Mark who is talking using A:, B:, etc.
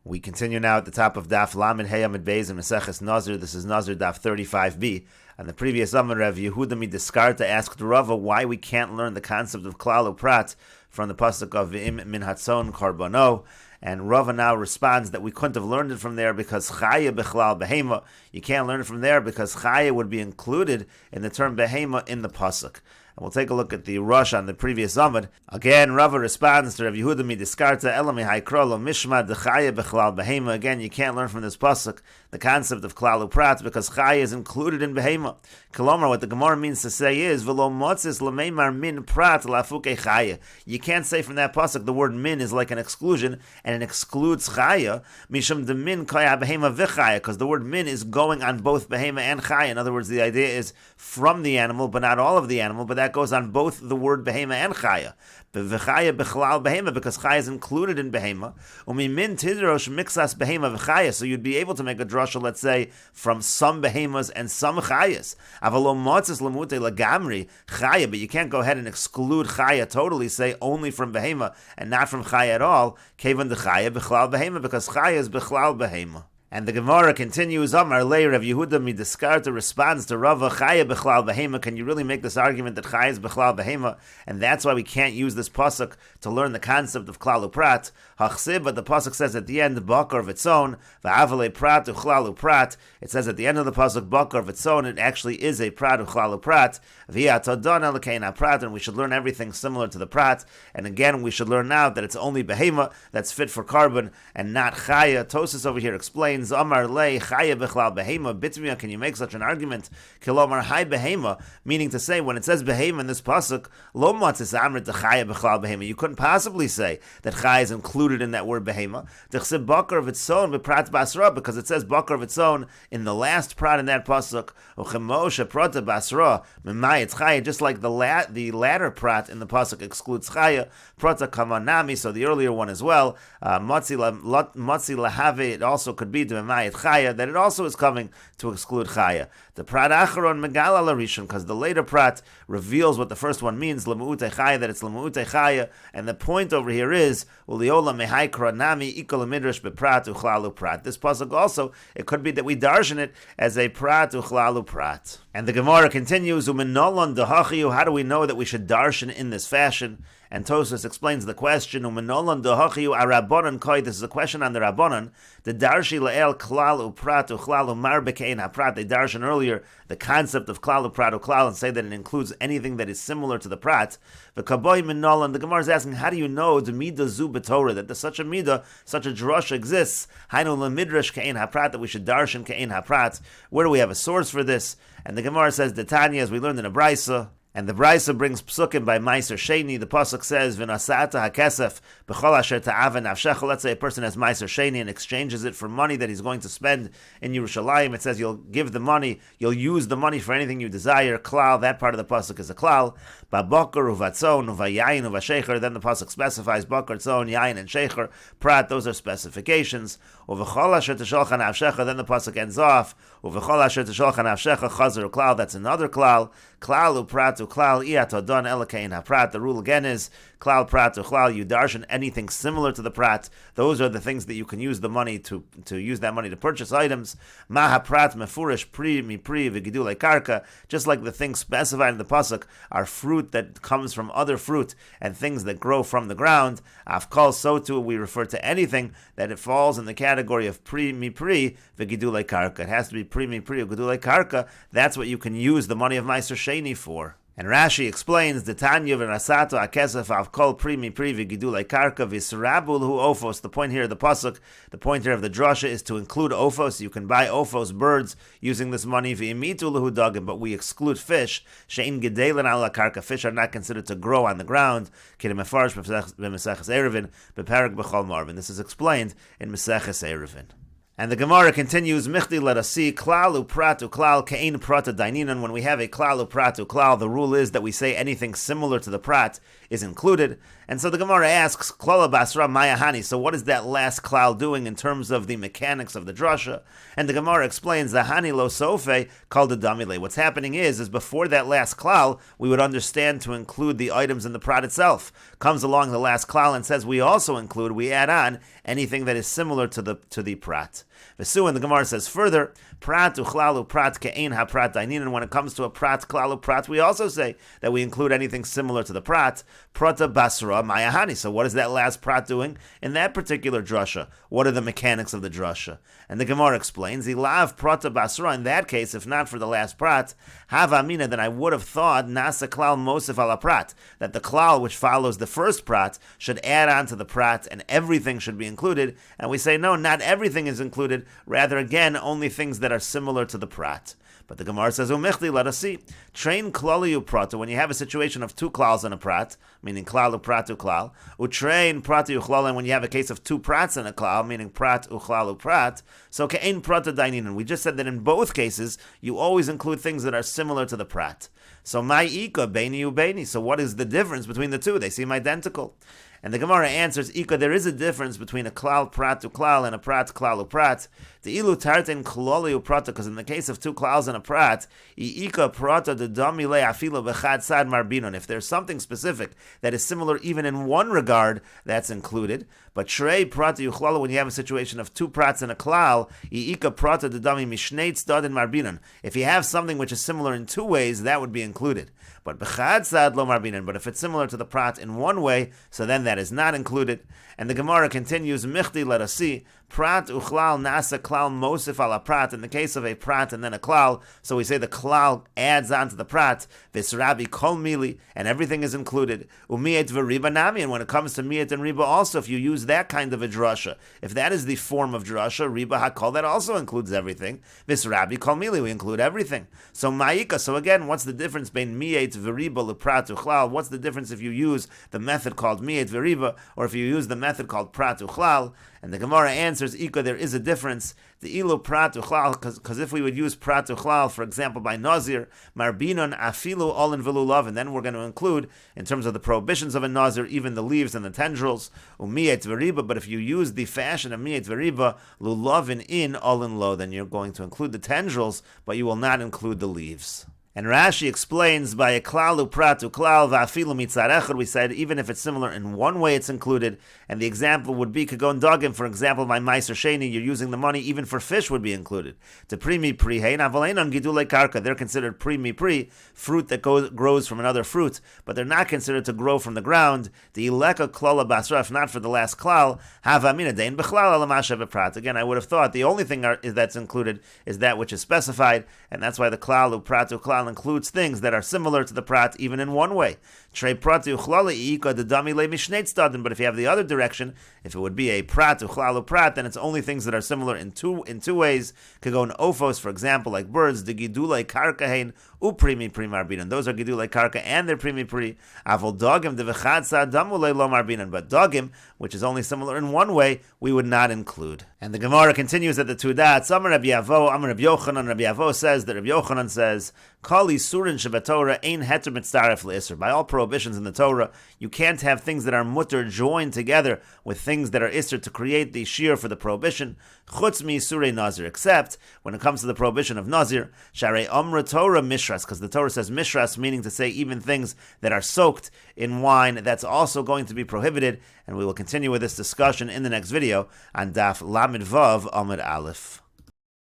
A: We continue now at the top of Daf Lamed Hey Amid Beis and Meseches Nazir. This is Nazir Daf 35b. On the previous Amud, Rav Yehuda Midiskarta asked Rava why we can't learn the concept of Klal Uprat from the pasuk of V'im min hatzon korbono. And Rava now responds that we couldn't have learned it from there because Chaya Bechlal Behema. You can't learn it from there because Chaya would be included in the term Behema in the pasuk. And we'll take a look at the Rush on the previous Amud. Again, Rava responds to Rav Yehuda Midiskarta Elami Haikrolo Mishma Dechaya Bechlal Behema. Again, you can't learn from this pasuk the concept of Klal Uprat because Chaya is included in Behema. Kolomar, what the Gemara means to say is V'lo motzis l'meimar min prat lafuke Chaya. You can't say from that pasuk the word min is like an exclusion and it excludes Chaya. Mishum de min kaya Behema v'Chaya, because the word min is going on both Behema and Chaya. In other words, the idea is from the animal, but not all of the animal, but that goes on both the word Behema and Chaya. V'Chaya b'chlal Behema, because Chaya is included in Behema. Umi min tidrosh mixas Behema v'Chaya, so you'd be able to make a drasha, let's say, from some Behemas and some Chayas. Avalo motzis lamute lagamri Chaya, but you can't go ahead and exclude Chaya totally, say only from Behema and not from Chaya at all. Kevan de Chaya b'chlal Behema, because Chaya is b'chlal Behema. And the Gemara continues, Amar Lei Rav Yehuda Midiskarta responds to Rava, Chaya Bechlal Behema. Can you really make this argument that Chaya is Bechlal Behema? And that's why we can't use this pasuk to learn the concept of Klal Uprat. Hachsib, but the pasuk says at the end, Bakar V'tzon, V'avale Prat Uchlal Uprat. It says at the end of the pasuk, Bakar V'tzon, it actually is a Prat Uchlal Uprat. V'yatodon Elkeina Prat, and we should learn everything similar to the Prat. And again, we should learn now that it's only Behema that's fit for carbon and not Chaya. Tosis over here explains, Amar lei Chaya Bechlal Behema Bitmiya. Can you make such an argument? Kilomar Hai Behema, meaning to say when it says Behema in this pasuk, Lo Matzis Amrit Chaya Bechlal Behema. You couldn't possibly say that Chaya is included in that word Behema. Dechsib Bakar V'tzon B'Prat Basra, because it says Bakar V'tzon in the last prat in that pasuk. Uchemoshe Prata Basra Mimayitz Chaya, just like the latter prat in the pasuk excludes Chaya. Prata Kamanami, so the earlier one as well. Matzi Lahave, it also could be Chaya, that it also is coming to exclude Chaya. The Prat Acharon Megala Larishon, because the later Prat reveals what the first one means, Lemu'ute Chaya, that it's Lemu'ute Chaya, and the point over here is Uliola Mehai Kronami Ikol Midrash Beprat Uchlalu Prat. This pasuk also, it could be that we darshan it as a Prat Uchlalu Prat. And the Gemara continues, Umenolon Dehachiyu, how do we know that we should darshan in this fashion? And Tosfos explains the question, Umenolon Dehachiyu Arabonan Koi, this is a question on the Rabbonan, the Darshi La'el Klal Uprat Uchlalu Mar Bekein HaPrat, they darshan earlier the concept of Klal Uprat Uklal and say that it includes anything that is similar to the Prat. The Kaboy Menolan, the Gemara is asking, how do you know the Midah Zu B'Torah, that there's such a Midah, such a Drush exists, Hainu L'Midrash Ke'en HaPrat, that we should darshan Ke'en HaPrat? Where do we have a source for this? And the Gemara says, the Tanya, as we learned in a Braisa, and the Braisa brings psukim by Meiser Sheni. The pasuk says, "V'nasata hakesef b'chol asher ta'ava nafshecha." Let's say a person has Meiser Sheni and exchanges it for money that he's going to spend in Yerushalayim. It says you'll give the money, you'll use the money for anything you desire. Klal, that part of the pasuk is a klal. Ba'bakar uvatzon uvayayin uvashecher. Then the pasuk specifies bakar, tzon, yayin, and shecher. Prat, those are specifications. Uv'chol asher t'sholcha nafshecha. Then the pasuk ends off. Uv'chol asher t'sholcha nafshecha chazer klal. That's another klal. Klal uprat uklal iyatodon elkein haprat. The rule again is klal prat uklal. You darshan anything similar to the prat. Those are the things that you can use the money to use that money to purchase items. Ma haprat mefurish pri mi pri v'gidulei karka. Just like the things specified in the pasuk are fruit that comes from other fruit and things that grow from the ground. Afkal, so too we refer to anything that it falls in the category of pri mi pri v'gidulei karka. It has to be pri mi pri v'gidulei karka. That's what you can use the money of Meiser Sheni for. And Rashi explains, the Tanya v'nasato akesef av kol pri mi pri v'gidulei karka v'israbul hu ofos. The point here of the pasuk, the point here of the drasha is to include ofos. You can buy ofos, birds, using this money v'imitu lahu dagim, but we exclude fish. She'in gedelan ala karka. Fish are not considered to grow on the ground. Kidem mefarish b'Meseches Erevin b'perek b'chol marvin. This is explained in Meseches Erevin. And the Gemara continues, Michdi, let us see, Klal uprat uklal ke'ein prata daininan. When we have a klal uprat uklal, the rule is that we say anything similar to the prat is included. And so the Gemara asks, Klola Basra Mayahani, so what is that last klal doing in terms of the mechanics of the drasha? And the Gemara explains, the Hani lo sofe called the damile. What's happening is before that last klal, we would understand to include the items in the prat itself. Comes along the last klal and says we add on anything that is similar to the prat. Vesu, and the Gemara says further, prat uchlalu prat ke'ein ha-prat dainin, and when it comes to a prat klalu prat, we also say that we include anything similar to the prat, prata basra mayahani. So what is that last prat doing in that particular drasha? What are the mechanics of the drasha? And the Gemara explains, ilav prata basra, in that case, if not for the last prat, have amina, then I would have thought nasa klal mosif ala prat, that the klal which follows the first prat should add on to the prat and everything should be included. And we say, no, not everything is included, rather, again, only things that are similar to the prat. But the Gemara says, Umichli, let us see. Train klaliu prata, when you have a situation of two klals in a prat, meaning klalu pratu klal, utrain pratu uchlal, and when you have a case of two prats in a klal, meaning prat uchlalu prat, so ke'ein prata dainin. And we just said that in both cases, you always include things that are similar to the prat. So my ika, beini ubeini. So what is the difference between the two? They seem identical. And the Gemara answers, Ika, there is a difference between a klal prat to klal and a prat klal prat. The ilu tartin kloli prata, because in the case of two klals and a prat, Ika prata the damile afilo bechad sad marbinon. If there's something specific that is similar even in one regard, that's included. But shrei prata yuchlala, when you have a situation of two prats and a klal, Ika prata the dami mishneit stadin marbinon. If you have something which is similar in two ways, that would be included. But bechad sad lo marbinon. But if it's similar to the prat in one way, so then that is not included. And the Gemara continues, Michti, let us see, prat uchlal nasa klal mosif ala prat, in the case of a prat and then a klal, so we say the klal adds on to the prat, visrabi kol mili, and everything is included, umiyet v'riba nami, and when it comes to miyet and riba also, if you use that kind of a drasha, if that is the form of drasha, riba hakol, that also includes everything, visrabi kol mili, we include everything. So ma'ika, so again, what's the difference between miyet v'riba l'prat uchlal? What's the difference if you use the method called miyet v'riba, or if you use the method called prat uchlal? And the Gemara answers, Ika, there is a difference. The ilu prat uchlal, because if we would use prat uchlal, for example, by Nazir, marbinon afilu olin v'lulav, and then we're going to include, in terms of the prohibitions of a Nazir, even the leaves and the tendrils, umiyet v'riba, but if you use the fashion of miyet v'riba, lulavin in olin lo, then you're going to include the tendrils, but you will not include the leaves. And Rashi explains, by a klalu pratu klal va'afilu mitzar echad, we said even if it's similar in one way, it's included. And the example would be kagon dagim. For example, by meiser sheni, you're using the money even for fish would be included. To primi pri hein avalein gidulei karka, they're considered primi pri, fruit that grows from another fruit, but they're not considered to grow from the ground. The ileka klala basra, if not for the last klal, havamina dein bechlal alamasha v'prat. Again, I would have thought the only thing that's included is that which is specified, and that's why the klalu pratu klal includes things that are similar to the prat even in one way. But if you have the other direction, if it would be a prat uchlalu prat, then it's only things that are similar in two ways. Could go in ophos, for example, like birds, the gidulei karkahein uprimi pri marbinan. Those are gidulei karka and they're primi pri. Avol dogim de v'chad sa damulei lo marbinan. But dogim, which is only similar in one way, we would not include. And the Gemara continues at the Tudat. Amar Rabbi Yavo, Amar Rabbi Yochanan. Rabbi Yavo says that Rabbi Yochanan says, Kali surin shebatorah ein heter mitzaref le'isr. By all prohibitions in the Torah, you can't have things that are mutter joined together with things that are isr to create the shear for the prohibition. Chutz mi surei nazir, except when it comes to the prohibition of nazir, sharei amra Torah mishras, because the Torah says mishras, meaning to say even things that are soaked in wine, that's also going to be prohibited. And we will continue with this discussion in the next video on Daf Lamed Vav Amud Aleph.